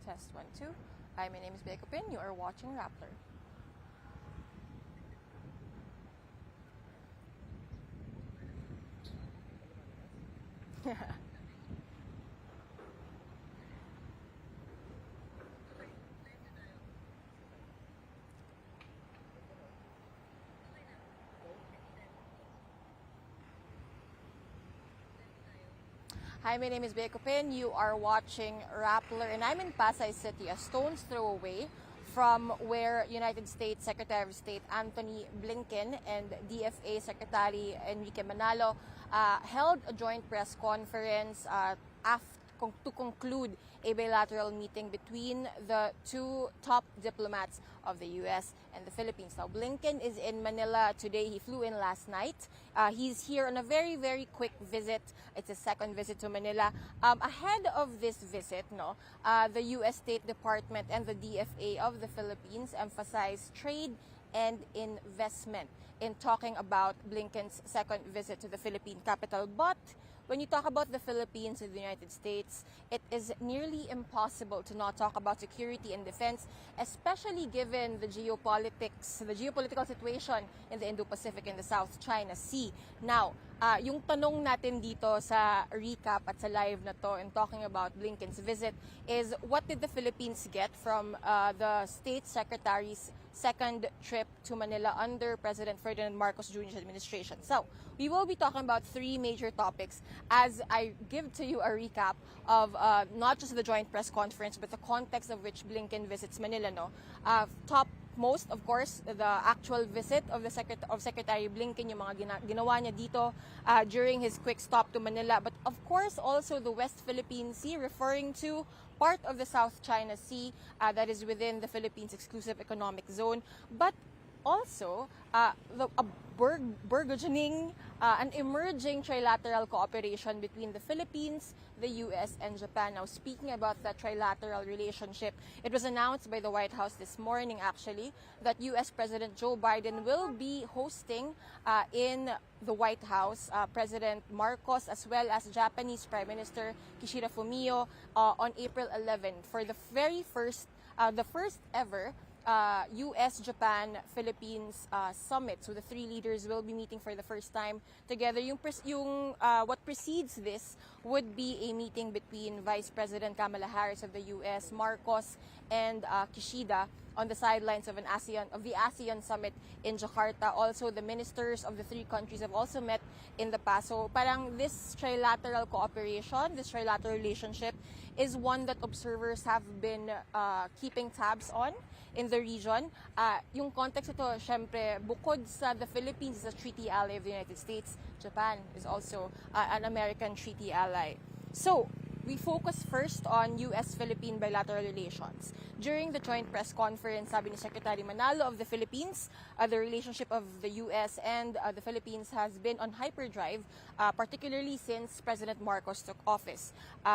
Test 1, 2. Hi, my name is Bea Cupin. You are watching Rappler. Hi, my name is Bea Cupin. You are watching Rappler, and I'm in Pasay City, a stone's throw away from where United States Secretary of State Antony Blinken and DFA Secretary Enrique Manalo held a joint press conference to conclude a bilateral meeting between the two top diplomats of the U.S. and the Philippines. Now, Blinken is in Manila today. He flew in last night. He's here on a very, very quick visit. It's his second visit to Manila. Ahead of this visit, the U.S. State Department and the DFA of the Philippines emphasized trade and investment in talking about Blinken's second visit to the Philippine capital. But when you talk about the Philippines and the United States, it is nearly impossible to not talk about security and defense, especially given the geopolitical situation in the Indo-Pacific and the South China Sea. Now, yung tanong natin dito sa recap at sa live na to and talking about Blinken's visit is, what did the Philippines get from the State Secretary's second trip to Manila under President Ferdinand Marcos Jr.'s administration? So, we will be talking about three major topics as I give to you a recap of not just the joint press conference, but the context of which Blinken visits Manila. Most, of course, the actual visit of the Secretary Blinken, yung mga ginawa niya dito during his quick stop to Manila. But of course, also the West Philippine Sea, referring to part of the South China Sea that is within the Philippines exclusive economic zone. But also, burgeoning, an emerging trilateral cooperation between the Philippines, the U.S., and Japan. Now, speaking about that trilateral relationship, it was announced by the White House this morning, actually, that U.S. President Joe Biden will be hosting in the White House President Marcos as well as Japanese Prime Minister Kishida Fumio on April 11 for the first ever U.S., Japan, Philippines summit. So the three leaders will be meeting for the first time together. What precedes this would be a meeting between Vice President Kamala Harris of the U.S., Marcos, and Kishida on the sidelines of the ASEAN summit in Jakarta. Also, the ministers of the three countries have also met in the past. So parang this trilateral cooperation, this trilateral relationship is one that observers have been keeping tabs on in the region. Yung context ito, syempre, bukod sa the Philippines is a treaty ally of the United States, Japan is also an American treaty ally. So, we focus first on U.S.-Philippine bilateral relations. During the joint press conference, sabi ni Secretary Manalo of the Philippines, the relationship of the U.S. and the Philippines has been on hyperdrive, particularly since President Marcos took office.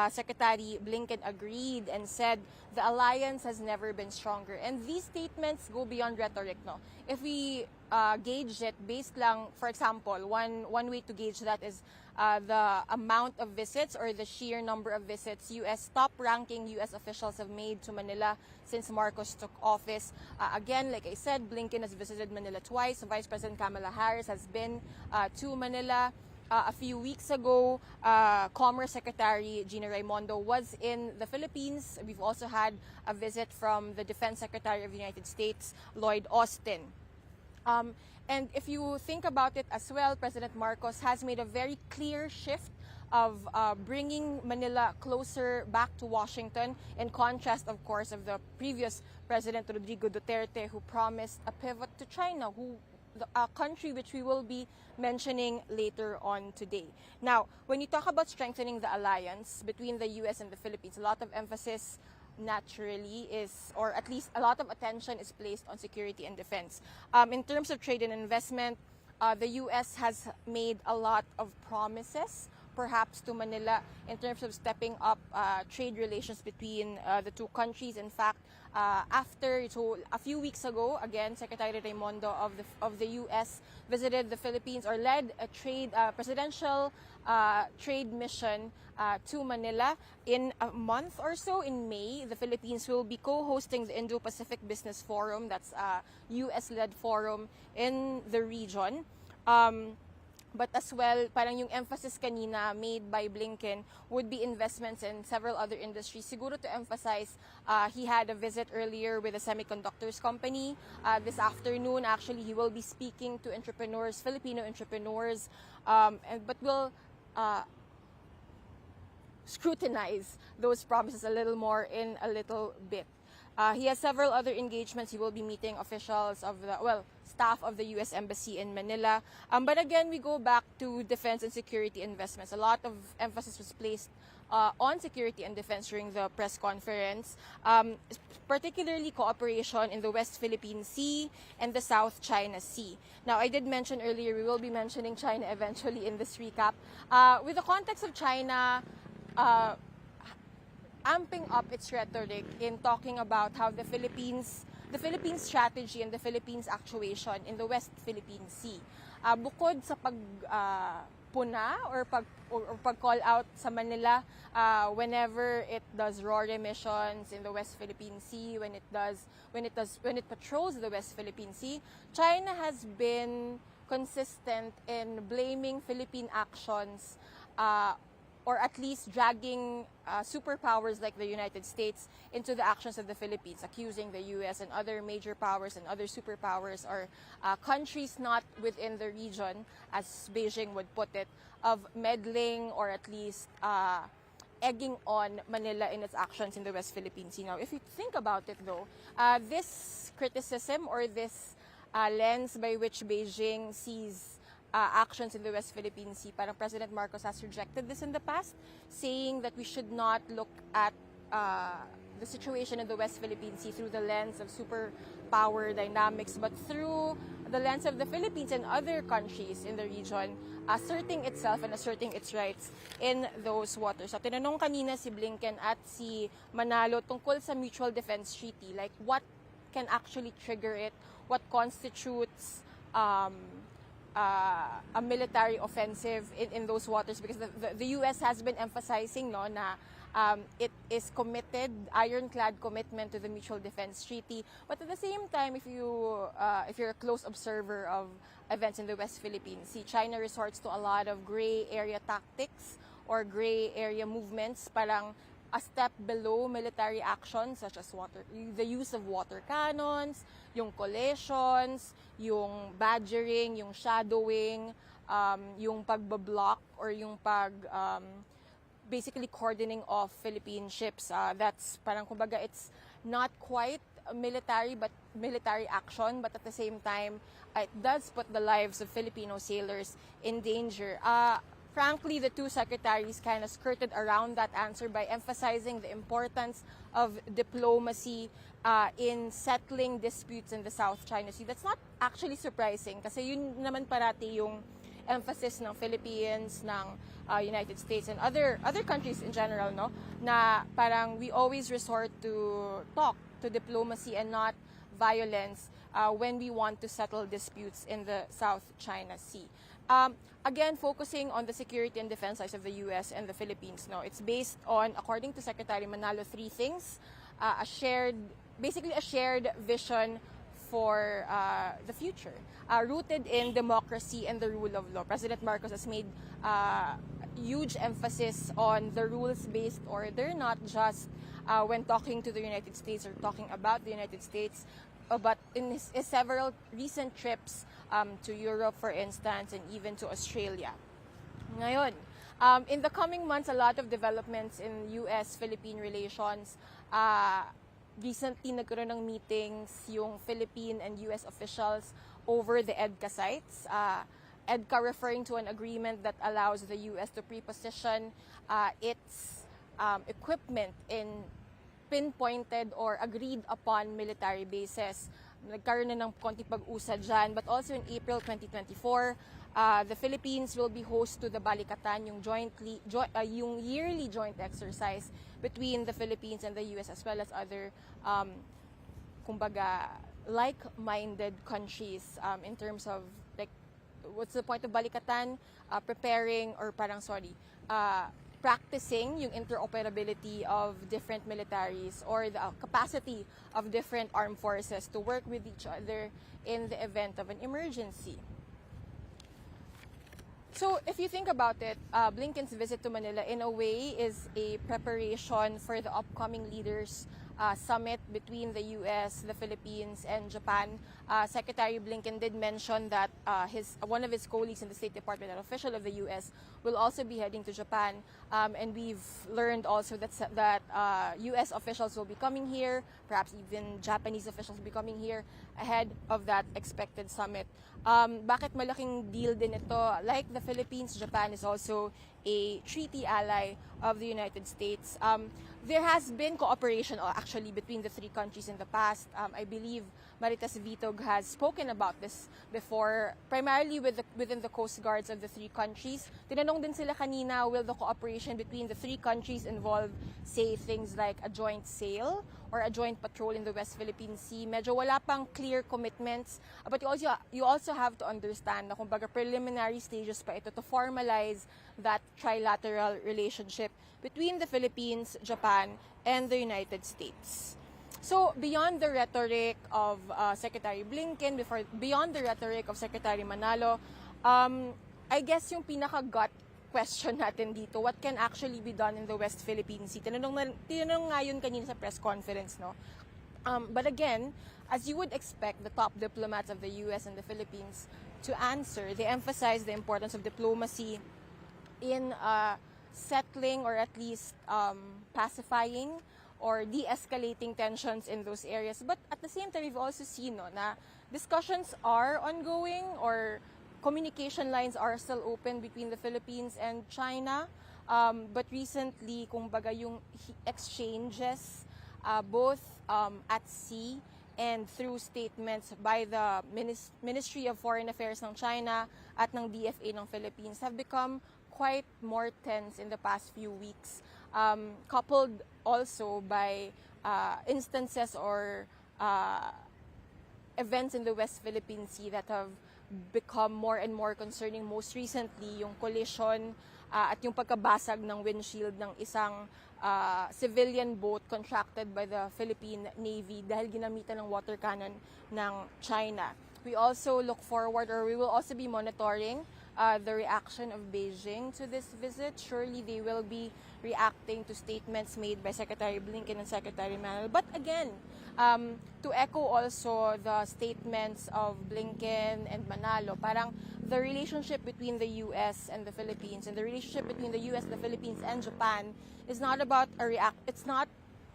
Secretary Blinken agreed and said the alliance has never been stronger. And these statements go beyond rhetoric. If we gauge it based lang, for example, one way to gauge that is the amount of visits or the sheer number of visits top-ranking U.S. officials have made to Manila since Marcos took office. Again, like I said, Blinken has visited Manila twice. Vice President Kamala Harris has been to Manila. A few weeks ago, Commerce Secretary Gina Raimondo was in the Philippines. We've also had a visit from the Defense Secretary of the United States, Lloyd Austin. And if you think about it as well, President Marcos has made a very clear shift of bringing Manila closer back to Washington, in contrast, of course, of the previous President Rodrigo Duterte, who promised a pivot to China, a country which we will be mentioning later on today. Now, when you talk about strengthening the alliance between the U.S. and the Philippines, a lot of emphasis naturally is, or at least a lot of attention is placed on security and defense. In terms of trade and investment, the U.S. has made a lot of promises perhaps to Manila in terms of stepping up trade relations between the two countries. In fact, so a few weeks ago, again, Secretary Raimondo of the U.S. visited the Philippines or led a presidential trade mission to Manila. In a month or so, in May, the Philippines will be co-hosting the Indo-Pacific Business Forum. That's a U.S.-led forum in the region. But as well, parang yung emphasis kanina made by Blinken would be investments in several other industries. Siguro to emphasize, he had a visit earlier with a semiconductors company. This afternoon, actually, he will be speaking to entrepreneurs, Filipino entrepreneurs, but will scrutinize those promises a little more in a little bit. He has several other engagements. He will be meeting officials of staff of the U.S. Embassy in Manila. But again, we go back to defense and security investments. A lot of emphasis was placed on security and defense during the press conference, particularly cooperation in the West Philippine Sea and the South China Sea. Now, I did mention earlier, we will be mentioning China eventually in this recap. With the context of China, amping up its rhetoric in talking about how the Philippines strategy and the Philippines actuation in the West Philippine Sea. Bukod sa pagpuna or pag-call out sa Manila whenever it does RORE missions in the West Philippine Sea, when it patrols the West Philippine Sea, China has been consistent in blaming Philippine actions or at least dragging superpowers like the United States into the actions of the Philippines, accusing the U.S. and other major powers and other superpowers or countries not within the region, as Beijing would put it, of meddling or at least egging on Manila in its actions in the West Philippine Sea. Now, if you think about it though, this criticism or this lens by which Beijing sees actions in the West Philippine Sea, parang President Marcos has rejected this in the past, saying that we should not look at the situation in the West Philippine Sea through the lens of superpower dynamics, but through the lens of the Philippines and other countries in the region asserting itself and asserting its rights in those waters. So, tinanong kanina si Blinken at si Manalo tungkol sa Mutual Defense Treaty, like what can actually trigger it, what constitutes a military offensive in those waters, because the U.S. has been emphasizing na it is committed, ironclad commitment to the Mutual Defense Treaty. But at the same time, if you're a close observer of events in the West Philippine Sea, China resorts to a lot of gray area tactics or gray area movements, parang a step below military actions such as the use of water cannons, yung collations, yung badgering, yung shadowing, yung pagbablock or yung basically cordoning off Philippine ships. That's parang kumbaga it's not quite military but military action, but at the same time it does put the lives of Filipino sailors in danger. Frankly, the two secretaries kind of skirted around that answer by emphasizing the importance of diplomacy in settling disputes in the South China Sea. That's not actually surprising kasi yun naman parati yung emphasis ng Philippines, ng United States, and other countries in general, no? Na parang we always resort to talk, to diplomacy and not violence when we want to settle disputes in the South China Sea. Again, focusing on the security and defense sides of the U.S. and the Philippines. No, it's based on, according to Secretary Manalo, three things: basically a shared vision for the future, rooted in democracy and the rule of law. President Marcos has made huge emphasis on the rules-based order, not just when talking to the United States or talking about the United States, but in his several recent trips to Europe, for instance, and even to Australia. Ngayon, in the coming months, a lot of developments in U.S.-Philippine relations. Recently, nagkaroon ng meetings yung Philippine and U.S. officials over the EDCA sites. EDCA referring to an agreement that allows the U.S. to pre-position its equipment in pinpointed or agreed upon military bases. Nagkaroon na ng konti pag-usad dyan. But also in April 2024, The Philippines will be host to the Balikatan, yung yearly joint exercise between the Philippines and the US, as well as other, kumbaga, like-minded countries in terms of, like, what's the point of Balikatan? Practicing yung interoperability of different militaries or the capacity of different armed forces to work with each other in the event of an emergency. So if you think about it, Blinken's visit to Manila in a way is a preparation for the upcoming leaders summit between the US, the Philippines, and Japan. Secretary Blinken did mention that one of his colleagues in the State Department, an official of the US, will also be heading to Japan. And we've learned also that US officials will be coming here, perhaps even Japanese officials will be coming here ahead of that expected summit. Bakit malaking deal din ito? Like the Philippines, Japan is also a treaty ally of the United States. There has been cooperation actually between the three countries in the past. I believe Marites Vitog has spoken about this before, primarily within the coast guards of the three countries. Tinanong din sila kanina, will the cooperation between the three countries involve, say, things like a joint sail or a joint patrol in the West Philippine Sea? Medyo wala pang clear commitments, but you also have to understand na kumbaga preliminary stages pa ito to formalize that trilateral relationship between the Philippines, Japan, and the United States. So beyond the rhetoric of Secretary Blinken, beyond the rhetoric of Secretary Manalo, I guess yung pinaka-gut question natin dito, what can actually be done in the West Philippine Sea? Tinanong nga yun kanina sa press conference, no? But again, as you would expect the top diplomats of the US and the Philippines to answer, they emphasize the importance of diplomacy in settling or at least pacifying or de-escalating tensions in those areas. But at the same time, we've also seen na discussions are ongoing or communication lines are still open between the Philippines and China. But recently, kumbaga yung exchanges both at sea and through statements by the Ministry of Foreign Affairs ng China at ng DFA ng Philippines have become quite more tense in the past few weeks, coupled also by instances or events in the West Philippine Sea that have become more and more concerning. Most recently, yung collision at yung pagkabasag ng windshield ng isang civilian boat contracted by the Philippine Navy dahil ginamitan ng water cannon ng China. We also look forward, or we will also be monitoring the reaction of Beijing to this visit. Surely they will be reacting to statements made by Secretary Blinken and Secretary Manalo. But again, to echo also the statements of Blinken and Manalo, parang the relationship between the US and the Philippines and the relationship between the US, the Philippines, and Japan is not about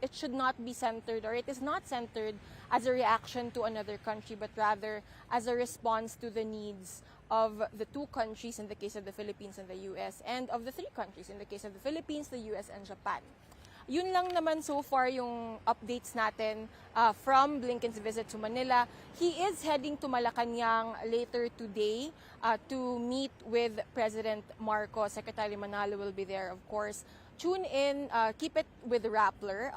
it should not be centered, or it is not centered as a reaction to another country, but rather as a response to the needs of the two countries in the case of the Philippines and the US, and of the three countries in the case of the Philippines, the US, and Japan. Yun lang naman so far yung updates natin from Blinken's visit to Manila. He is heading to Malacanang later today to meet with President Marcos. Secretary Manalo will be there, of course. Tune in, keep it with Rappler.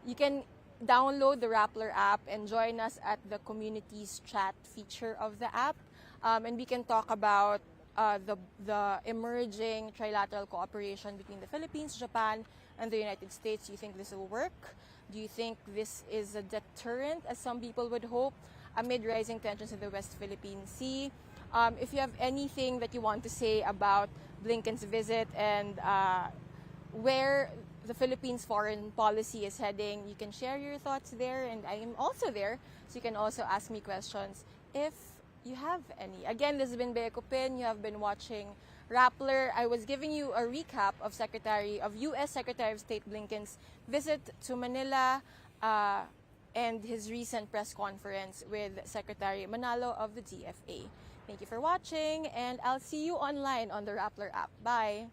You can download the Rappler app and join us at the community's chat feature of the app. And we can talk about the emerging trilateral cooperation between the Philippines, Japan, and the United States. Do you think this will work? Do you think this is a deterrent, as some people would hope, amid rising tensions in the West Philippine Sea? If you have anything that you want to say about Blinken's visit and where the Philippines foreign policy is heading, you can share your thoughts there, and I am also there, so you can also ask me questions if you have any. Again, this has been Bea Cupin. You have been watching Rappler. I was giving you a recap of U.S. Secretary of State Blinken's visit to Manila and his recent press conference with Secretary Manalo of the DFA. Thank you for watching, and I'll see you online on the Rappler app. Bye!